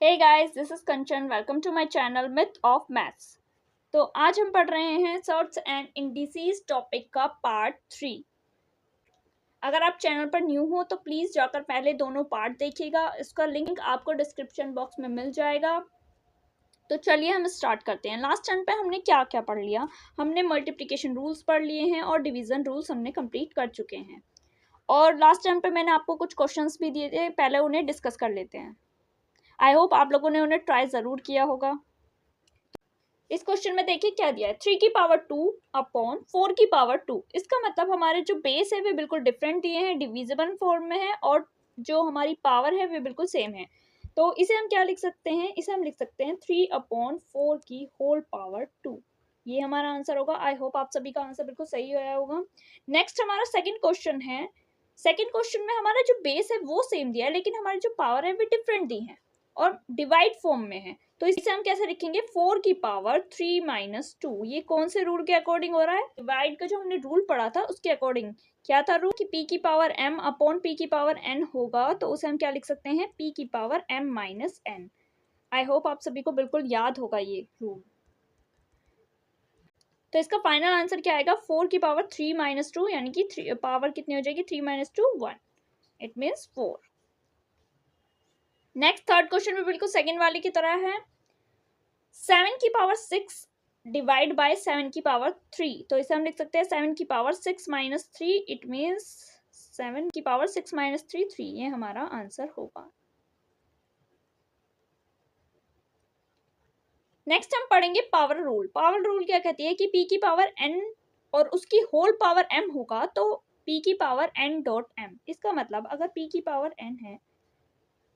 Hey guys, this is Kanchan. Welcome to my channel myth of maths. तो आज हम पढ़ रहे हैं सर्ट्स एंड इंडिसेस टॉपिक का पार्ट 3। अगर आप चैनल पर न्यू हो तो प्लीज़ जाकर पहले दोनों पार्ट देखिएगा। इसका लिंक आपको डिस्क्रिप्शन बॉक्स में मिल जाएगा। तो चलिए हम स्टार्ट करते हैं। लास्ट टाइम पे हमने क्या क्या पढ़ लिया। हमने मल्टीप्लिकेशन रूल्स पढ़ लिए हैं और डिवीज़न रूल्स हमने कंप्लीट कर चुके हैं। और लास्ट टाइम पे मैंने आपको कुछ क्वेश्चंस भी दिए थे, पहले उन्हें डिस्कस कर लेते हैं। आई होप आप लोगों ने उन्हें ट्राई ज़रूर किया होगा। इस क्वेश्चन में देखिए क्या दिया है, 3 की पावर 2 अपॉन 4 की पावर 2। इसका मतलब हमारे जो बेस है वे बिल्कुल डिफरेंट दिए हैं, डिविजिबल फॉर्म में है, और जो हमारी पावर है वे बिल्कुल सेम है। तो इसे हम क्या लिख सकते हैं, इसे हम लिख सकते हैं 3 अपॉन 4 की होल पावर 2। ये हमारा आंसर होगा। आई होप आप सभी का आंसर बिल्कुल सही आया होगा। नेक्स्ट हमारा सेकंड क्वेश्चन है। सेकंड क्वेश्चन में हमारा जो बेस है वो सेम दिया है, लेकिन हमारी जो पावर है वे डिफरेंट दी है और डिवाइड फॉर्म में है। तो इसे हम कैसे लिखेंगे, 4 की पावर 3 माइनस 2। ये कौन से रूल के अकॉर्डिंग हो रहा है, डिवाइड का जो हमने रूल पढ़ा था उसके अकॉर्डिंग। क्या था रूल कि p की पावर m अपॉन p की पावर n होगा, तो उसे हम क्या लिख सकते हैं, p की power m minus n। I hope आप सभी को बिल्कुल याद होगा ये रूल। तो इसका फाइनल आंसर क्या आएगा, 4 की पावर 3 माइनस 2, यानी कि पावर कितनी हो जाएगी, 3 minus 2 1। It means 4। Next third question भी बिल्कुल सेकंड वाले की तरह है। 7 की पावर 6 डिवाइड बाय 7 की पावर 3। तो इसे हम लिख सकते हैं 7 की पावर 6 माइनस 3। इट मीन्स 7 की पावर 6 माइनस 3 3। ये हमारा आंसर होगा। नेक्स्ट हम पढ़ेंगे पावर रूल। पावर रूल क्या कहती है कि p की पावर n और उसकी होल पावर m होगा, तो p की पावर n डॉट m। इसका मतलब अगर p की पावर n है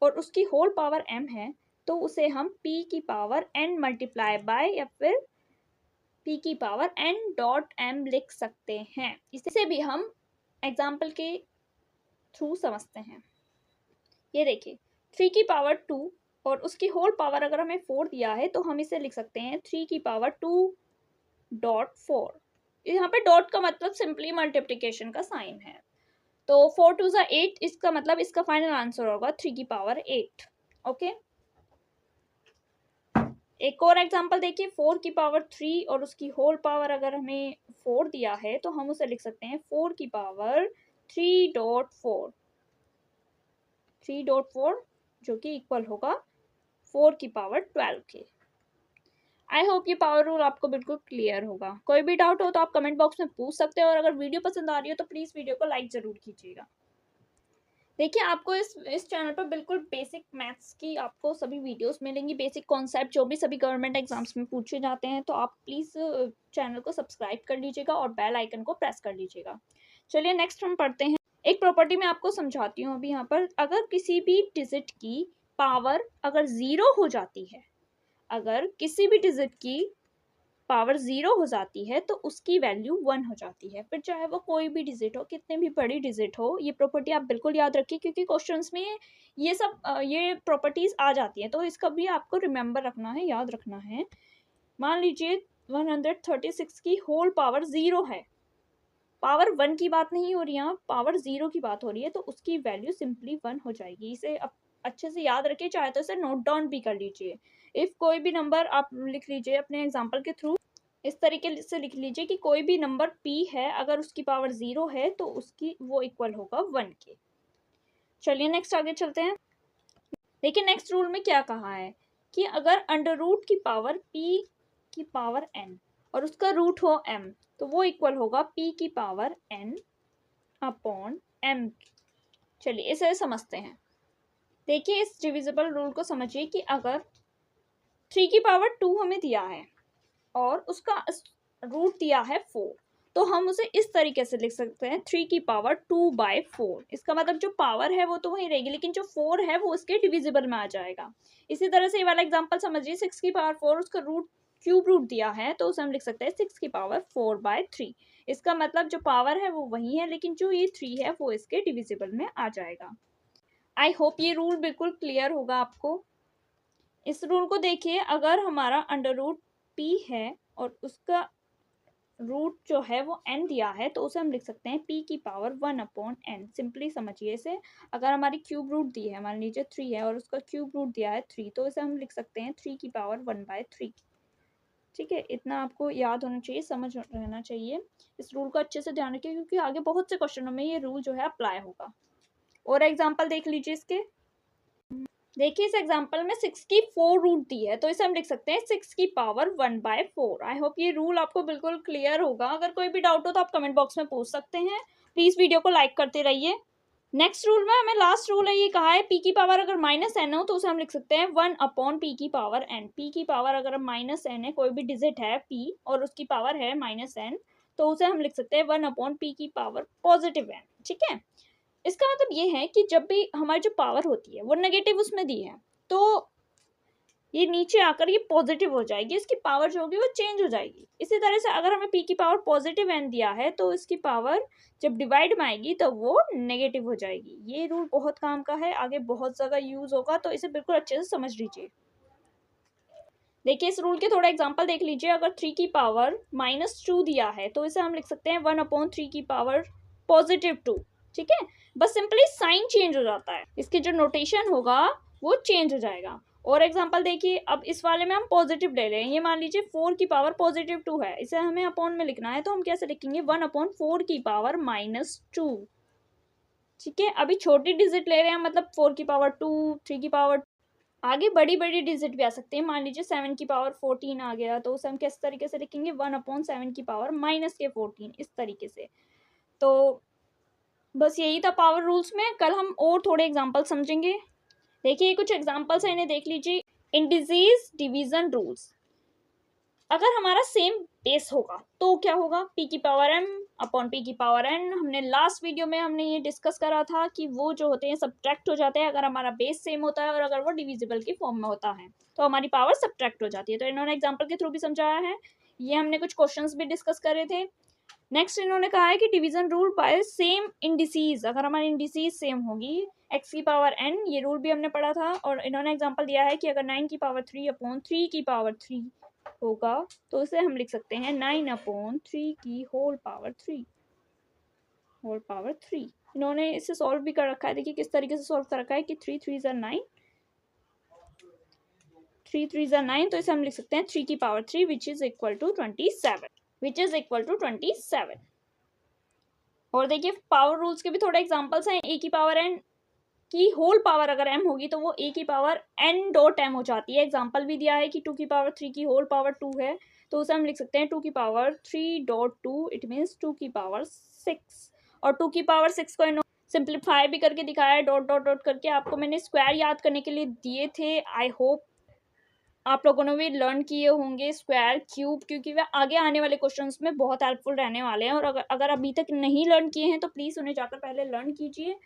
और उसकी होल पावर m है, तो उसे हम p की पावर n मल्टीप्लाई बाय या फिर p की पावर n डॉट m लिख सकते हैं। इसे भी हम एग्जाम्पल के थ्रू समझते हैं। ये देखिए, 3 की पावर 2 और उसकी होल पावर अगर हमें 4 दिया है, तो हम इसे लिख सकते हैं 3 की पावर 2 डॉट 4। यहाँ पे डॉट का मतलब सिंपली मल्टीप्लिकेशन का साइन है। तो 4 टू ज़ा 8, इसका मतलब इसका फाइनल आंसर होगा 3 की पावर 8। ओके, एक और एग्जांपल देखिए, 4 की पावर 3 और उसकी होल पावर अगर हमें 4 दिया है, तो हम उसे लिख सकते हैं 4 की पावर 3 डॉट 4। 3 डॉट 4 जो कि इक्वल होगा 4 की पावर 12 के। आई होप ये पावर रूल आपको बिल्कुल क्लियर होगा। कोई भी डाउट हो तो आप कमेंट बॉक्स में पूछ सकते हो, और अगर वीडियो पसंद आ रही हो तो प्लीज़ वीडियो को लाइक ज़रूर कीजिएगा। देखिए, आपको इस चैनल पर बिल्कुल बेसिक मैथ्स की आपको सभी वीडियोस मिलेंगी। बेसिक कॉन्सेप्ट जो भी सभी गवर्नमेंट एग्जाम्स में पूछे जाते हैं, तो आप प्लीज़ चैनल को सब्सक्राइब कर लीजिएगा और बेल आइकन को प्रेस कर लीजिएगा। चलिए नेक्स्ट हम पढ़ते हैं। एक प्रॉपर्टी मैं आपको समझाती हूँ अभी यहाँ पर। अगर किसी भी डिजिट की पावर अगर 0 हो जाती है, अगर किसी भी डिजिट की पावर 0 हो जाती है, तो उसकी वैल्यू 1 हो जाती है। फिर चाहे वो कोई भी डिजिट हो, कितने भी बड़ी डिजिट हो। ये प्रॉपर्टी आप बिल्कुल याद रखिए, क्योंकि क्वेश्चंस में ये सब ये प्रॉपर्टीज आ जाती हैं, तो इसका भी आपको रिमेंबर रखना है, याद रखना है। मान लीजिए 136 की होल पावर 0 है, पावर 1 की बात नहीं हो रही, यहाँ पावर 0 की बात हो रही है, तो उसकी वैल्यू सिंपली 1 हो जाएगी। इसे अच्छे से याद रखिए, चाहे तो इसे नोट डाउन भी कर लीजिए। इफ कोई भी नंबर आप लिख लीजिए अपने एग्जाम्पल के थ्रू, इस तरीके से लिख लीजिए कि कोई भी नंबर p है, अगर उसकी पावर 0 है तो उसकी वो इक्वल होगा 1 के। चलिए नेक्स्ट आगे चलते हैं। देखिए नेक्स्ट रूल में क्या कहा है कि अगर अंडर रूट की पावर p की पावर n और उसका रूट हो m, तो वो इक्वल होगा p की पावर n अपॉन m। चलिए इसे समझते हैं। देखिए इस डिविजिबल रूल को समझिए कि अगर 3 की पावर 2 हमें दिया है और उसका रूट दिया है 4, तो हम उसे इस तरीके से लिख सकते हैं 3 की पावर 2/4। इसका मतलब जो पावर है वो तो वही रहेगी, लेकिन जो 4 है वो उसके डिविजिबल में आ जाएगा। इसी तरह से ये वाला एग्जांपल समझिए, 6 की पावर 4, उसका रूट क्यूब रूट दिया है, तो उसे हम लिख सकते हैं 6 की पावर 4/3। इसका मतलब जो पावर है वो वही है, लेकिन जो ये 3 है वो इसके डिविजिबल में आ जाएगा। आई होप ये रूल बिल्कुल क्लियर होगा आपको। इस रूल को देखिए, अगर हमारा अंडर रूट p है और उसका रूट जो है वो n दिया है तो उसे हम लिख सकते हैं p की पावर 1/n। सिंपली समझिए इसे, अगर हमारी क्यूब रूट दी है, मान लीजिए 3 है और उसका क्यूब रूट दिया है 3, तो इसे हम लिख सकते हैं 3 की पावर 1/3। ठीक है, इतना आपको याद होना चाहिए, समझ रहना चाहिए। इस रूल को अच्छे से ध्यान रखिए क्योंकि आगे बहुत से क्वेश्चनों में ये रूल जो है अप्लाई होगा। और एग्जाम्पल देख लीजिए इसके। देखिए इस एग्जांपल में 6 की 4 रूट दी है तो इसे हम लिख सकते हैं 6 की पावर 1/4। आई होप ये रूल आपको बिल्कुल क्लियर होगा। अगर कोई भी डाउट हो तो आप कमेंट बॉक्स में पूछ सकते हैं। प्लीज वीडियो को लाइक करते रहिए। नेक्स्ट रूल में हमें लास्ट रूल है, ये कहा है पी की पावर अगर -n हो तो उसे हम लिख सकते हैं 1/p की पावर n। पी की पावर अगर -n है, कोई भी डिजिट है p और उसकी पावर है -n, तो उसे हम लिख सकते हैं 1/p की पावर पॉजिटिव n। ठीक है, इसका मतलब ये है कि जब भी हमारी जो पावर होती है वो नेगेटिव उसमें दी है तो ये नीचे आकर ये पॉजिटिव हो जाएगी, इसकी पावर जो होगी वो चेंज हो जाएगी। इसी तरह से अगर हमें p की पावर पॉजिटिव n दिया है तो इसकी पावर जब डिवाइड में आएगी तो वो नेगेटिव हो जाएगी। ये रूल बहुत काम का है, आगे बहुत जगह यूज होगा, तो इसे बिल्कुल अच्छे से समझ लीजिए। देखिए इस रूल के थोड़ा एग्जांपल देख लीजिए। अगर 3 की पावर -2 दिया है तो इसे हम लिख सकते हैं 1/3 की पावर पॉजिटिव 2। ठीक है, बस सिंपली साइन चेंज हो जाता है, इसके जो नोटेशन होगा वो चेंज हो जाएगा। और एग्जांपल देखिए, अब इस वाले में हम पॉजिटिव ले रहे हैं, ये मान लीजिए 4 की पावर पॉजिटिव 2 है, इसे हमें अपॉन में लिखना है तो हम कैसे लिखेंगे 1/4 की पावर -2। ठीक है, अभी छोटी डिजिट ले रहे हैं, मतलब 4 की पावर 2, 3 की पावर, आगे बड़ी बड़ी डिजिट भी आ सकती है। मान लीजिए 7 की पावर 14 आ गया तो उसे हम किस तरीके से लिखेंगे 1/7 की पावर -14, इस तरीके से। तो बस यही था पावर रूल्स में। कल हम और थोड़े एग्जांपल समझेंगे। देखिए कुछ एग्जांपल्स है, इन्हें देख लीजिए। इंडिसेस डिवीजन रूल्स, अगर हमारा सेम बेस होगा तो क्या होगा, p की पावर m अपॉन p की पावर n। हमने लास्ट वीडियो में हमने ये डिस्कस करा था कि वो जो होते हैं सब्ट्रैक्ट हो जाते हैं अगर हमारा बेस सेम होता है, और अगर वो डिविजिबल की फॉर्म में होता है तो हमारी पावर सब्ट्रैक्ट हो जाती है। तो इन्होंने एग्जाम्पल के थ्रू भी समझाया है, ये हमने कुछ क्वेश्चंस भी डिस्कस करे थे। नेक्स्ट इन्होंने कहा है कि division rule by same indices, अगर हमारी इंडिसीज सेम होगी, x की पावर n, ये रूल भी हमने पढ़ा था। और इन्होंने एग्जांपल दिया है कि अगर 9 की पावर 3 अपॉन 3 की पावर 3 होगा तो उसे हम लिख सकते हैं 9/3 की होल पावर 3। इन्होंने इसे सॉल्व भी कर रखा है। देखिए किस तरीके से सॉल्व कर रखा है कि 3 3 ज़ा 9, 3 3 ज़ा 9, तो इसे हम लिख सकते हैं 3 की power 3 which is equal to 27। और देखिए पावर रूल्स के भी थोड़े एग्जांपल्स हैं। a की पावर n की होल पावर अगर m होगी तो वो a की पावर n.m हो जाती है। एग्जांपल भी दिया है कि 2 की पावर 3 की होल पावर 2 है तो उसे हम लिख सकते हैं 2 की पावर 3.2, इट मीन्स 2 की पावर 6। और 2 की पावर 6 को इन्होंने सिंप्लीफाई भी करके दिखाया है, डॉट डॉट डॉट करके। आपको मैंने स्क्वायर याद करने के लिए दिए थे। आई होप आप लोगों ने भी लर्न किए होंगे स्क्वायर, क्यूब, क्योंकि वे आगे आने वाले क्वेश्चंस में बहुत हेल्पफुल रहने वाले हैं। और अगर अभी तक नहीं लर्न किए हैं तो प्लीज़ उन्हें जाकर पहले लर्न कीजिए।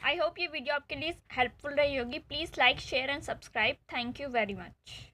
आई होप ये वीडियो आपके लिए हेल्पफुल रही होगी। Please like, share and subscribe. Thank you very much.